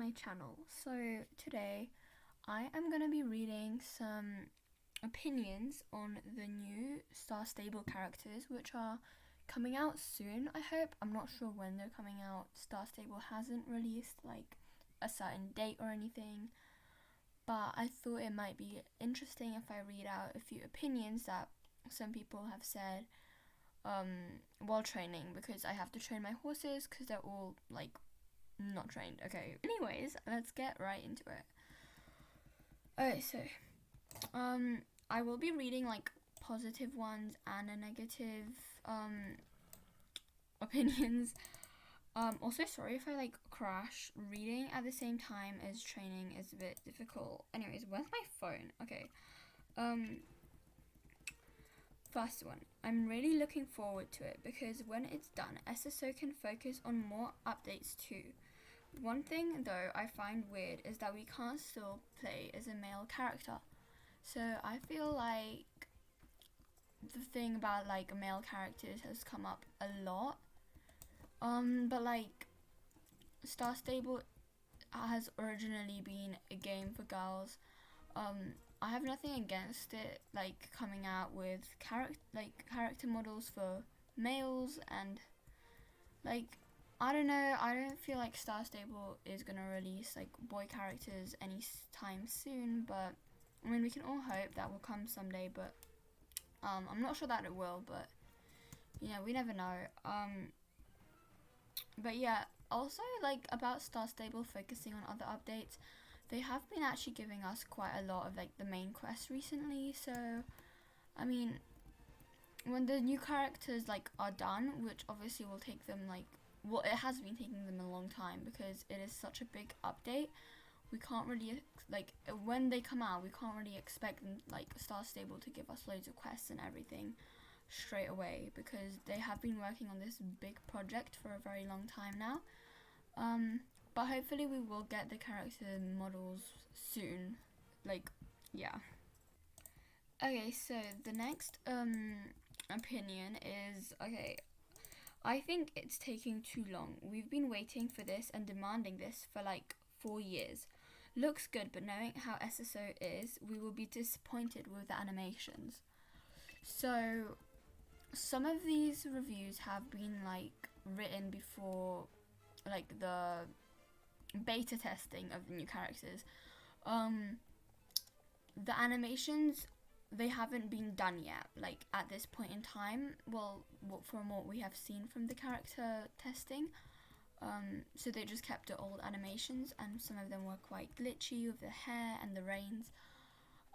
my channel. So today I am going to be reading some opinions on the new StarStable characters which are coming out soon, I hope. I'm not sure when they're coming out. StarStable hasn't released like a certain date or anything, but I thought it might be interesting if I read out a few opinions that some people have said while training, because I have to train my horses because they're all like not trained. Okay, anyways, let's get right into it. Okay, so I will be reading like positive ones and a negative opinions. Also, sorry if I like crash. Reading at the same time as training is a bit difficult. Anyways, where's my phone? Okay. First one. I'm really looking forward to it because when it's done, SSO can focus on more updates too. One thing though I find weird is that we can't still play as a male character. So I feel like the thing about like male characters has come up a lot. But like StarStable has originally been a game for girls. I have nothing against it like coming out with character models for males, and like I don't know, I don't feel like StarStable is gonna release like boy characters anytime soon, but I mean we can all hope that will come someday, but I'm not sure that it will, but you know, we never know. But yeah, also like about StarStable focusing on other updates, they have been actually giving us quite a lot of like the main quests recently, so I mean when the new characters like are done, which obviously will take them like, well, it has been taking them a long time because it is such a big update. We can't really like when they come out, we can't really expect them like StarStable to give us loads of quests and everything straight away, because they have been working on this big project for a very long time now. But hopefully we will get the character models soon. Like, yeah. Okay, so the next opinion is, okay, I think it's taking too long. We've been waiting for this and demanding this for like 4 years. Looks good, but knowing how SSO is, we will be disappointed with the animations. So some of these reviews have been like written before like the beta testing of the new characters. The animations, they haven't been done yet, like at this point in time. Well, from what we have seen from the character testing. So they just kept the old animations, and some of them were quite glitchy with the hair and the reins.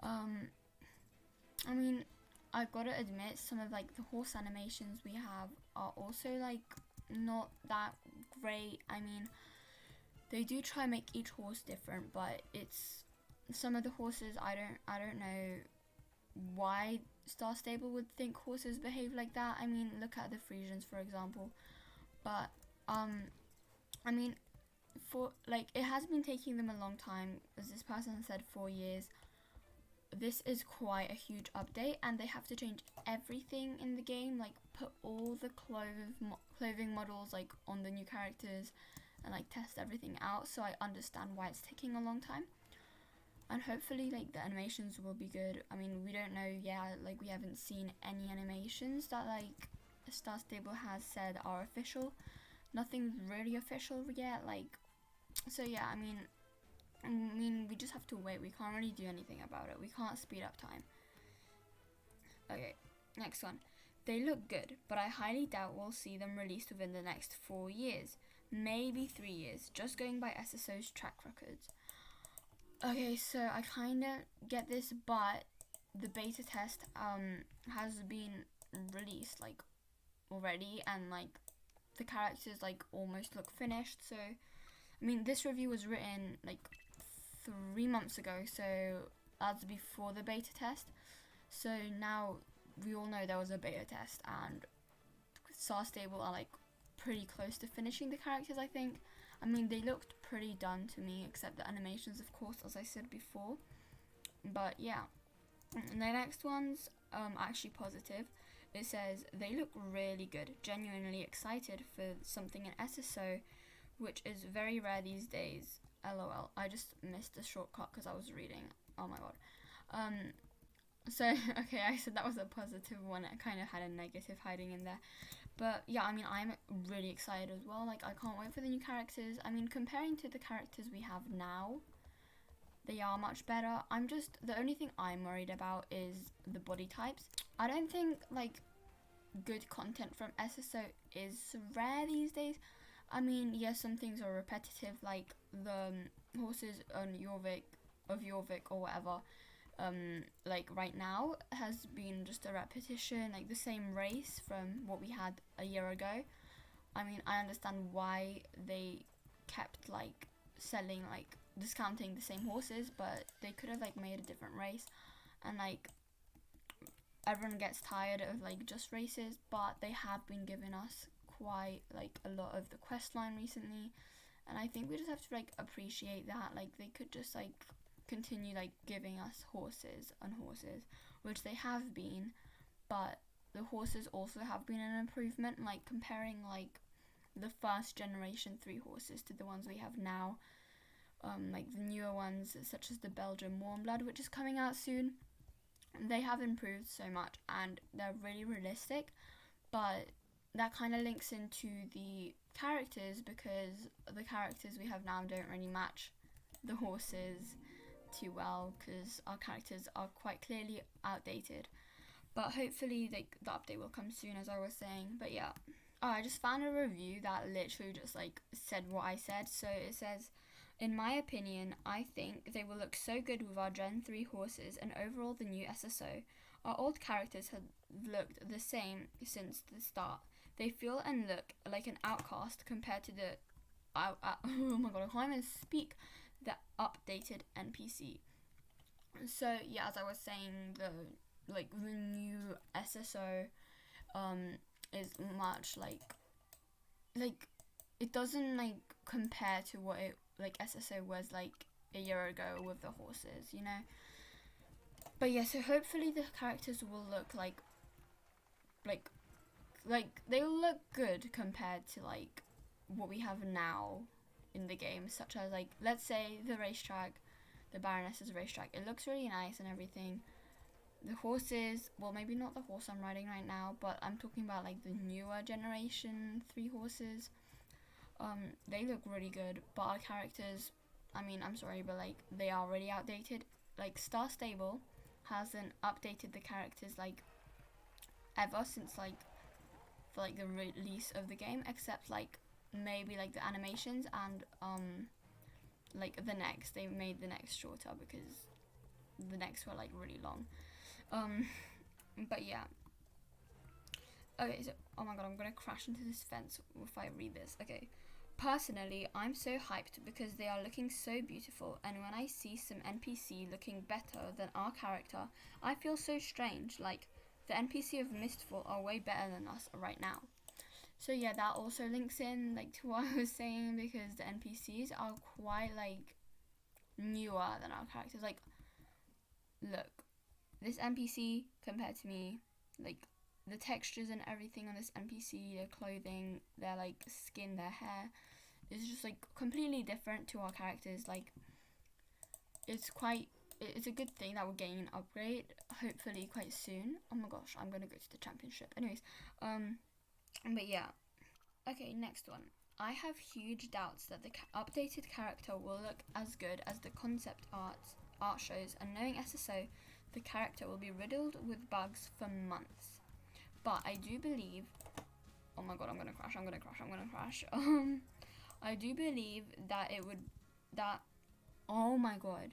I mean, I've got to admit, some of like the horse animations we have are also like not that great. I mean, they do try and make each horse different, but it's some of the horses, I don't know why StarStable would think horses behave like that. I mean, look at the Frisians for example. But I mean, for like it has been taking them a long time, as this person said, 4 years. This is quite a huge update, and they have to change everything in the game, like put all the clothing models like on the new characters and like test everything out. So I understand why it's taking a long time, and hopefully like the animations will be good. I mean, we don't know yet, like we haven't seen any animations that like StarStable has said are official. Nothing's really official yet, like, so yeah, I mean we just have to wait. We can't really do anything about it. We can't speed up time. Okay, next one. They look good, but I highly doubt we'll see them released within the next 4 years. Maybe 3 years, just going by SSO's track records. Okay, so I kind of get this, but the beta test has been released like already, and like the characters like almost look finished. So I mean, this review was written like 3 months ago, so that's before the beta test. So now we all know there was a beta test, and StarStable are like pretty close to finishing the characters, I think. I mean, they looked pretty done to me, except the animations, of course, as I said before. But yeah, and the next one's actually positive. It says, they look really good, genuinely excited for something in SSO, which is very rare these days. LOL. I just missed the shortcut because I was reading. Oh my god. So, okay, I said that was a positive one. It kind of had a negative hiding in there. But yeah, I mean, I'm really excited as well. Like, I can't wait for the new characters. I mean, comparing to the characters we have now, they are much better. The only thing I'm worried about is the body types. I don't think, like, good content from SSO is rare these days. I mean, yes, some things are repetitive, like the horses on Jorvik or whatever. Like right now has been just a repetition, like the same race from what we had a year ago. I mean, I understand why they kept like selling, like discounting the same horses, but they could have like made a different race, and like everyone gets tired of like just races, but they have been giving us quite like a lot of the quest line recently, and I think we just have to like appreciate that. Like they could just like continue like giving us horses and horses, which they have been, but the horses also have been an improvement, like comparing like the first generation 3 horses to the ones we have now. Like the newer ones such as the Belgian Warmblood, which is coming out soon, they have improved so much and they're really realistic, but that kind of links into the characters, because the characters we have now don't really match the horses too well, because our characters are quite clearly outdated. But hopefully the update will come soon, as I was saying. But yeah, I just found a review that literally just like said what I said. So it says, in my opinion, I think they will look so good with our Gen 3 horses and overall the new SSO. Our old characters have looked the same since the start. They feel and look like an outcast compared to the oh my god, I can't even speak, the updated NPC. So yeah, as I was saying, the new SSO is much like it doesn't like compare to what it like SSO was like a year ago with the horses, you know. But yeah, so hopefully the characters will look like they will look good compared to like what we have now in the game, such as like, let's say the racetrack, the Baroness's racetrack, it looks really nice and everything. The horses, well, maybe not the horse I'm riding right now, but I'm talking about like the newer generation 3 horses. They look really good, but our characters, I mean, I'm sorry, but like they are already outdated. Like StarStable hasn't updated the characters like ever since like for like the release of the game, except like maybe like the animations and like the necks. They made the necks shorter because the necks were like really long. But yeah. Okay, so oh my god, I'm gonna crash into this fence if I read this. Okay. Personally, I'm so hyped because they are looking so beautiful, and when I see some NPC looking better than our character, I feel so strange. Like, the NPC of Mistfall are way better than us right now. So yeah, that also links in like to what I was saying, because the NPCs are quite like newer than our characters. Like, look, this NPC compared to me, like the textures and everything on this NPC, their clothing, their like skin, their hair, is just like completely different to our characters. Like, it's a good thing that we're getting an upgrade, hopefully quite soon. Oh my gosh, I'm gonna go to the championship. Anyways, but yeah. Okay, next one. I have huge doubts that the updated character will look as good as the concept art shows, and knowing SSO, the character will be riddled with bugs for months. But I do believe, oh my god, I'm gonna crash. I do believe that oh my god.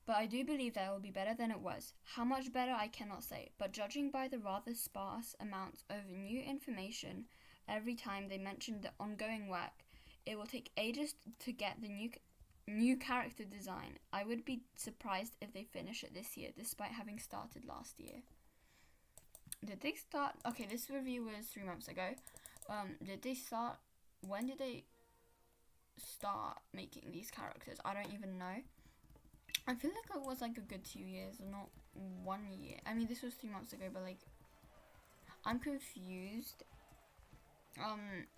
But I do believe that it will be better than it was. How much better, I cannot say, but judging by the rather sparse amounts of new information every time they mention the ongoing work, it will take ages to get the new character design. I would be surprised if they finish it this year, despite having started last year. Did they start? Okay, this review was 3 months ago. Did they start? When did they start making these characters? I don't even know. I feel like it was like a good 2 years, not 1 year. I mean, this was 3 months ago, but like, I'm confused.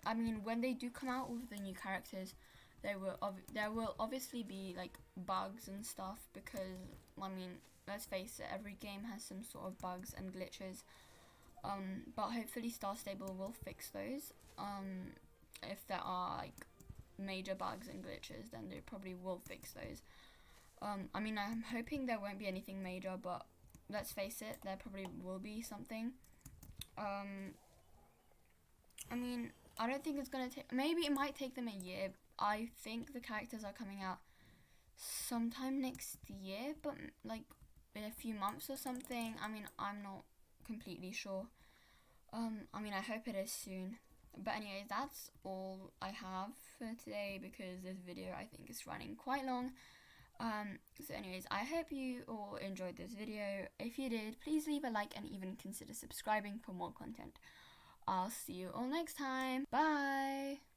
I mean, when they do come out with the new characters, there will obviously be like bugs and stuff, because I mean, let's face it, every game has some sort of bugs and glitches. But hopefully StarStable will fix those. If there are like major bugs and glitches, then they probably will fix those. I mean, I'm hoping there won't be anything major, but let's face it, there probably will be something. I mean, I don't think it's gonna take, maybe it might take them a year. I think the characters are coming out sometime next year, but like in a few months or something. I mean, I'm not completely sure. I mean, I hope it is soon. But anyways, that's all I have for today, because this video I think is running quite long. So anyways, I hope you all enjoyed this video. If you did, please leave a like and even consider subscribing for more content. I'll see you all next time. Bye!